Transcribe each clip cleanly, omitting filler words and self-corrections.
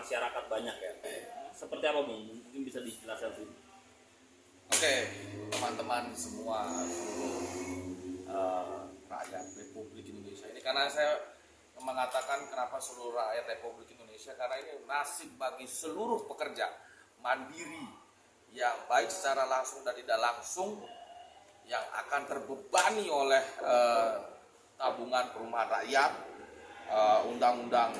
masyarakat banyak ya. Seperti apa Bung? Mungkin bisa dijelaskan sih. Oke, teman-teman semua, seluruh rakyat Republik Indonesia ini, karena saya mengatakan kenapa seluruh rakyat Republik Indonesia, karena ini nasib bagi seluruh pekerja mandiri yang baik secara langsung dan tidak langsung yang akan terbebani oleh tabungan perumahan rakyat, Undang-Undang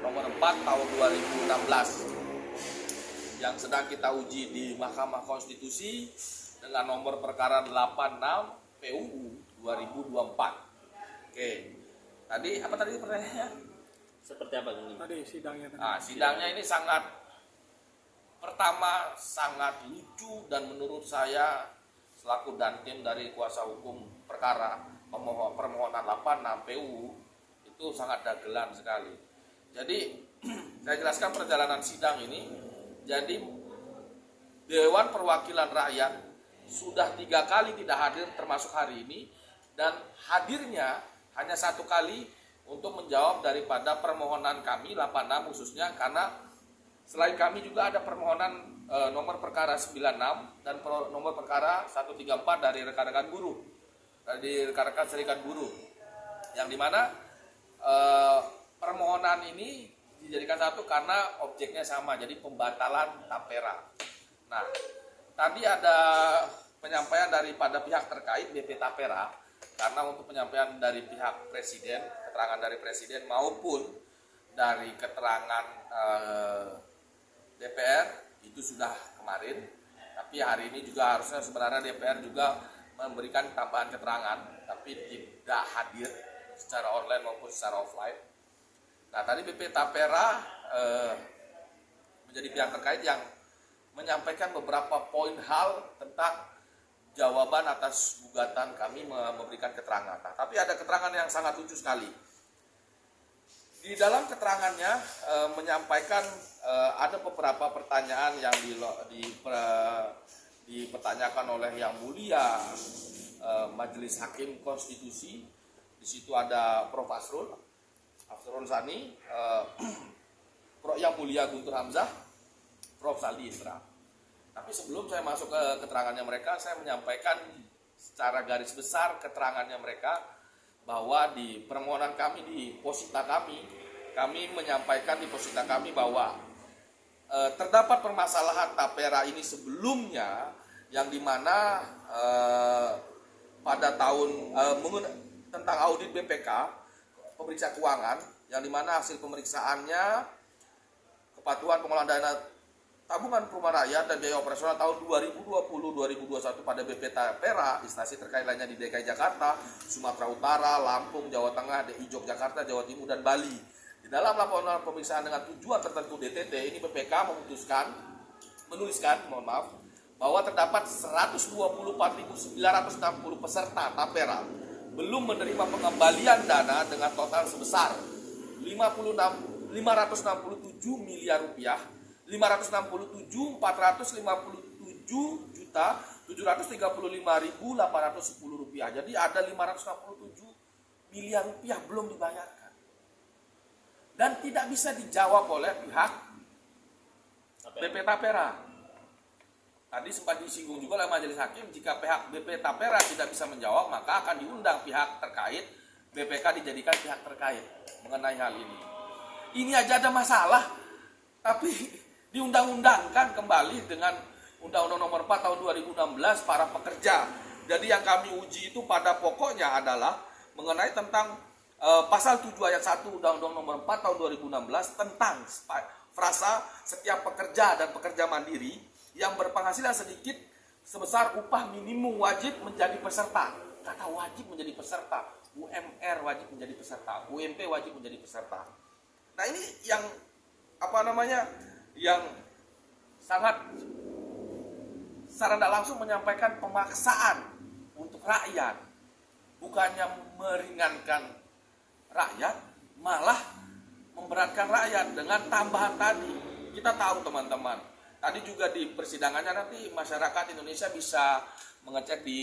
Nomor 4 Tahun 2016 yang sedang kita uji di Mahkamah Konstitusi dengan nomor perkara 86 PUU 2024. Oke, tadi apa tadi pertanyaannya? Seperti apa Bung? Tadi sidangnya tadi. Nah, sidangnya ini sangat lucu dan menurut saya selaku dantim dari kuasa hukum perkara permohonan 86 PUU itu sangat dagelan sekali. Jadi saya jelaskan perjalanan sidang ini. Jadi Dewan Perwakilan Rakyat sudah 3 kali tidak hadir termasuk hari ini, dan hadirnya hanya 1 kali untuk menjawab daripada permohonan kami 86 khususnya, karena selain kami juga ada permohonan nomor perkara 96 dan nomor perkara 134 dari rekan-rekan buruh, dari rekan-rekan serikat buruh, yang dimana permohonan ini dijadikan satu karena objeknya sama, jadi pembatalan tapera. Nah, tadi ada penyampaian daripada pihak terkait BP Tapera, karena untuk penyampaian dari pihak presiden, keterangan dari presiden maupun dari keterangan DPR itu sudah kemarin, tapi hari ini juga harusnya sebenarnya DPR juga memberikan tambahan keterangan, tapi tidak hadir secara online maupun secara offline. Nah, tadi BP Tapera menjadi pihak terkait yang menyampaikan beberapa poin hal tentang jawaban atas gugatan kami memberikan keterangan. Nah, tapi ada keterangan yang sangat lucu sekali. Di dalam keterangannya menyampaikan ada beberapa pertanyaan yang dipertanyakan oleh Yang Mulia Majelis Hakim Konstitusi. Di situ ada Prof. Asrul Sani, Yang Mulia Guntur Hamzah, Prof. Saldi Isra. Tapi sebelum saya masuk ke keterangannya mereka, saya menyampaikan secara garis besar keterangannya mereka, bahwa di permohonan kami di posita kami menyampaikan di posita kami bahwa terdapat permasalahan tapera ini sebelumnya, yang dimana pada tahun tentang audit BPK pemeriksa keuangan, yang dimana hasil pemeriksaannya kepatuhan pengelolaan dana tabungan perumahan rakyat dan biaya operasional tahun 2020-2021 pada BP Tapera, instansi terkait lainnya di DKI Jakarta, Sumatera Utara, Lampung, Jawa Tengah, DI Yogyakarta, Jawa Timur, dan Bali. Di dalam laporan pemeriksaan dengan tujuan tertentu DTT, ini BPK menuliskan bahwa terdapat 124.960 peserta Tapera belum menerima pengembalian dana dengan total sebesar 567 miliar rupiah, 567.457.735.810 rupiah. Jadi ada 567 miliar rupiah belum dibayarkan. Dan tidak bisa dijawab oleh pihak BP Tapera. Tadi sempat disinggung juga oleh Majelis Hakim, jika pihak BP Tapera tidak bisa menjawab, maka akan diundang pihak terkait, BPK dijadikan pihak terkait mengenai hal ini. Ini aja ada masalah, tapi diundang-undangkan kembali dengan Undang-Undang Nomor 4 Tahun 2016 para pekerja. Jadi yang kami uji itu pada pokoknya adalah mengenai tentang pasal 7 ayat 1 Undang-Undang Nomor 4 Tahun 2016 tentang frasa setiap pekerja dan pekerja mandiri yang berpenghasilan sedikit sebesar upah minimum wajib menjadi peserta. Kata wajib menjadi peserta, UMR wajib menjadi peserta, UMP wajib menjadi peserta. Nah, ini yang yang sangat secara tidak langsung menyampaikan pemaksaan untuk rakyat, bukannya meringankan rakyat, malah memberatkan rakyat dengan tambahan tadi. Kita tahu teman-teman, tadi juga di persidangannya nanti masyarakat Indonesia bisa mengecek di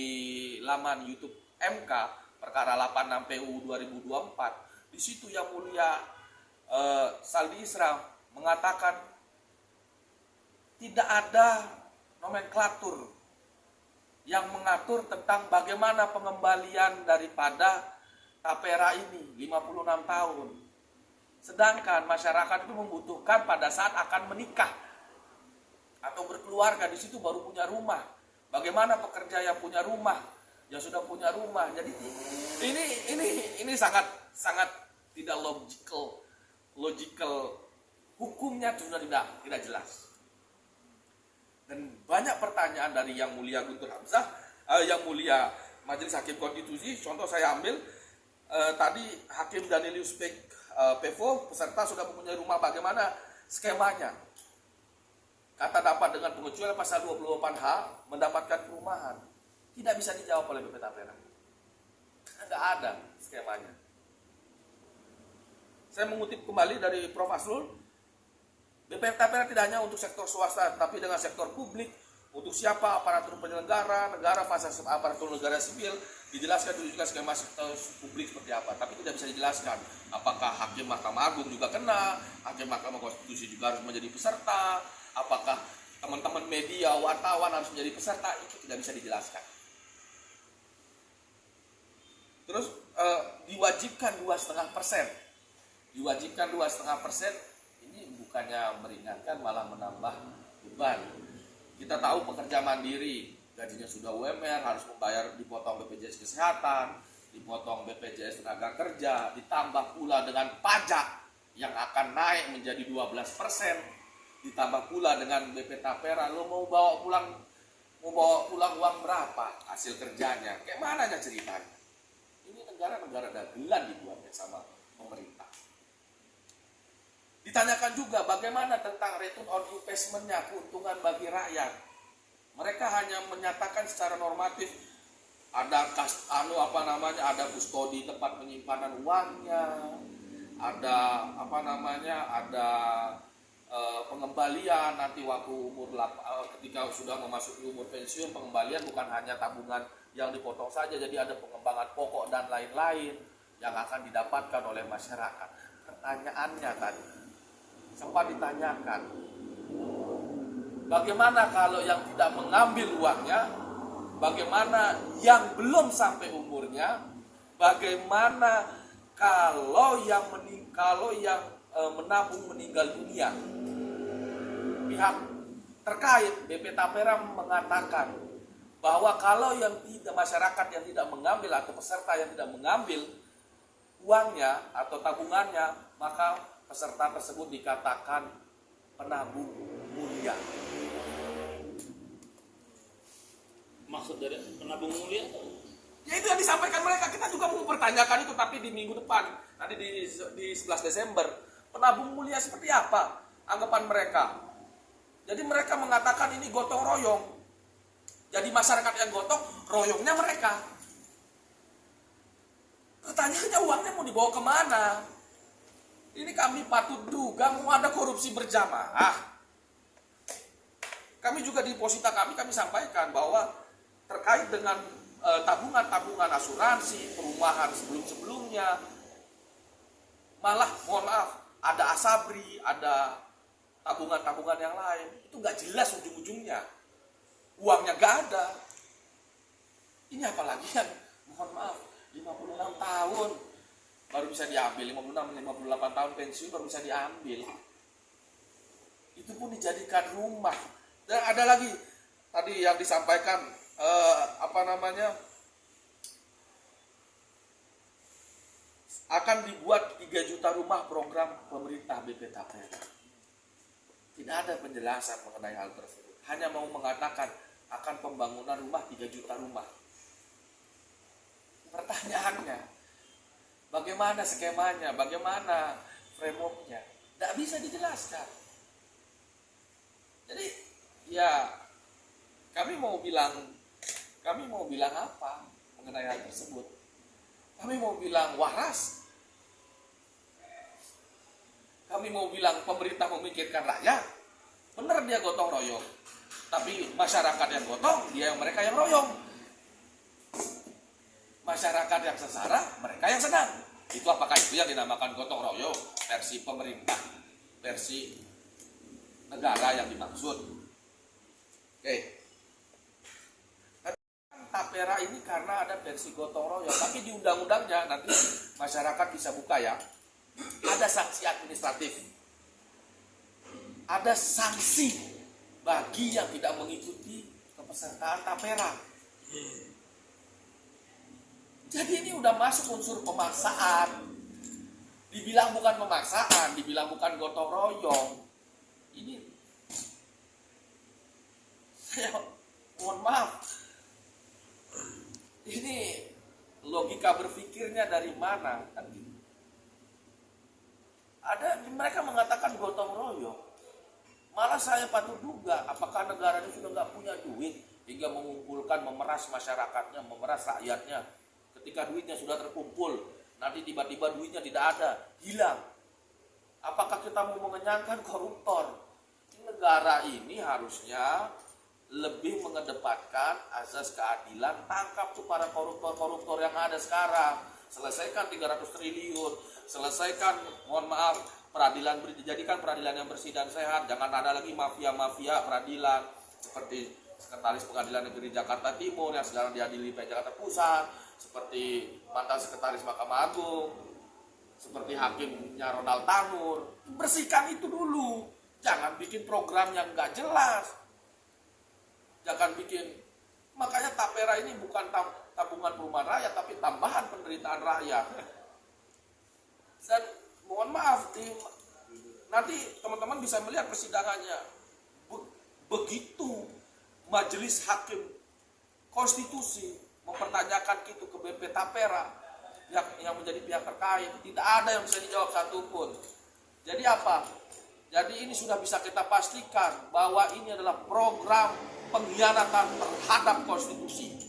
laman YouTube MK perkara 86 PU 2024. Di situ Yang Mulia Saldi Isra mengatakan tidak ada nomenklatur yang mengatur tentang bagaimana pengembalian daripada tapera ini 56 tahun. Sedangkan masyarakat itu membutuhkan pada saat akan menikah atau berkeluarga, di situ baru punya rumah. Bagaimana pekerja yang punya rumah, yang sudah punya rumah. Jadi ini sangat tidak logical, hukumnya sudah tidak jelas. Dan banyak pertanyaan dari Yang Mulia Guntur Hamzah, Yang Mulia Majelis Hakim Konstitusi. Contoh saya ambil tadi Hakim Danilius Pevo, peserta sudah mempunyai rumah, bagaimana skemanya? Kata dapat dengan pengecualian pasal 28H mendapatkan perumahan. Tidak bisa dijawab oleh BP Tapera. Tidak ada skemanya. Saya mengutip kembali dari Prof. Asrul, BP Tapera tidak hanya untuk sektor swasta, tapi dengan sektor publik, untuk siapa aparatur penyelenggara negara, fase aparatur negara sipil, dijelaskan juga skema sektor publik seperti apa. Tapi tidak bisa dijelaskan apakah hakim Mahkamah Agung juga kena, hakim Mahkamah Konstitusi juga harus menjadi peserta, apakah teman-teman media, wartawan harus menjadi peserta, itu tidak bisa dijelaskan. Terus diwajibkan 2,5%. Diwajibkan 2,5%, ini bukannya meringankan, malah menambah beban. Kita tahu pekerja mandiri, gajinya sudah UMR, harus membayar, dipotong BPJS Kesehatan, dipotong BPJS Tenaga Kerja, ditambah pula dengan pajak yang akan naik menjadi 12%, ditambah pula dengan BP Tapera. Lo mau bawa pulang uang berapa hasil kerjanya? Kayak mana aja ceritanya? Ini negara-negara dagelan dibuatnya sama pemerintah. Ditanyakan juga bagaimana tentang return on investment-nya, keuntungan bagi rakyat. Mereka hanya menyatakan secara normatif ada ada kustodi tempat penyimpanan uangnya, ada pengembalian nanti waktu ketika sudah memasuki umur pensiun, pengembalian bukan hanya tabungan yang dipotong saja, jadi ada pengembangan pokok dan lain-lain yang akan didapatkan oleh masyarakat. Pertanyaannya tadi sempat ditanyakan, bagaimana kalau yang tidak mengambil uangnya, bagaimana yang belum sampai umurnya, bagaimana kalau yang menabung meninggal dunia. Pihak terkait BP Tapera mengatakan bahwa kalau masyarakat yang tidak mengambil atau peserta yang tidak mengambil uangnya atau tabungannya, maka peserta tersebut dikatakan penabung mulia. Maksud dari penabung mulia? Ya itu yang disampaikan mereka. Kita juga mau pertanyakan itu, tapi di minggu depan, nanti di 11 Desember, penabung mulia seperti apa anggapan mereka? Jadi mereka mengatakan ini gotong royong. Jadi masyarakat yang gotong royongnya mereka. Pertanyaannya uangnya mau dibawa kemana? Ini kami patut duga mau ada korupsi berjamaah. Kami juga di posita kami sampaikan bahwa terkait dengan tabungan asuransi, perumahan sebelum-sebelumnya, malah mohon maaf, ada asabri, ada tabungan-tabungan yang lain, itu nggak jelas ujung-ujungnya, uangnya nggak ada. Ini apalagi yang mohon maaf 56 tahun baru bisa diambil, 56-58 tahun pensiun baru bisa diambil, itu pun dijadikan rumah. Dan ada lagi tadi yang disampaikan akan dibuat 3 juta rumah program pemerintah BP Tapera. Tidak ada penjelasan mengenai hal tersebut. Hanya mau mengatakan akan pembangunan rumah 3 juta rumah. Pertanyaannya, bagaimana skemanya, bagaimana frameworknya? Tidak bisa dijelaskan. Jadi ya kami mau bilang apa mengenai hal tersebut? Kami mau bilang waras. Kami mau bilang pemerintah memikirkan rakyat. Benar dia gotong royong. Tapi masyarakat yang gotong, mereka yang royong. Masyarakat yang sengsara, mereka yang senang. Itu apakah itu yang dinamakan gotong royong versi pemerintah? versi negara yang dimaksud. Oke. Tapera ini karena ada versi gotong royong, tapi di undang-undangnya nanti masyarakat bisa buka ya. Ada sanksi administratif. Ada sanksi bagi yang tidak mengikuti kepesertaan tapera. Jadi ini udah masuk unsur pemaksaan. Dibilang bukan pemaksaan, dibilang bukan gotong royong. Ini saya mohon maaf. Ini logika berpikirnya dari mana? Kan gitu. Ada mereka mengatakan gotong royong. Malah saya patut duga, apakah negara ini sudah nggak punya duit hingga mengumpulkan, memeras masyarakatnya, memeras rakyatnya. Ketika duitnya sudah terkumpul, nanti tiba-tiba duitnya tidak ada, hilang. Apakah kita mau mengenyangkan koruptor? Negara ini harusnya lebih mengedepankan azas keadilan. Tangkap tuh para koruptor-koruptor yang ada sekarang. Selesaikan 300 triliun, selesaikan, mohon maaf, peradilan, dijadikan peradilan yang bersih dan sehat. Jangan ada lagi mafia-mafia peradilan seperti Sekretaris Pengadilan Negeri Jakarta Timur yang sekarang diadili PN Jakarta Pusat, seperti mantan Sekretaris Mahkamah Agung, seperti hakimnya Ronald Tanur. Bersihkan itu dulu. Jangan bikin program yang nggak jelas. Jangan bikin. Makanya tapera ini bukan tabungan perumahan rakyat, tapi tambahan penderitaan rakyat. Dan mohon maaf, nanti teman-teman bisa melihat persidangannya. Begitu Majelis Hakim Konstitusi mempertanyakan itu ke BP Tapera yang menjadi pihak terkait, tidak ada yang bisa dijawab satupun. Jadi apa? Jadi ini sudah bisa kita pastikan bahwa ini adalah program pengkhianatan terhadap konstitusi.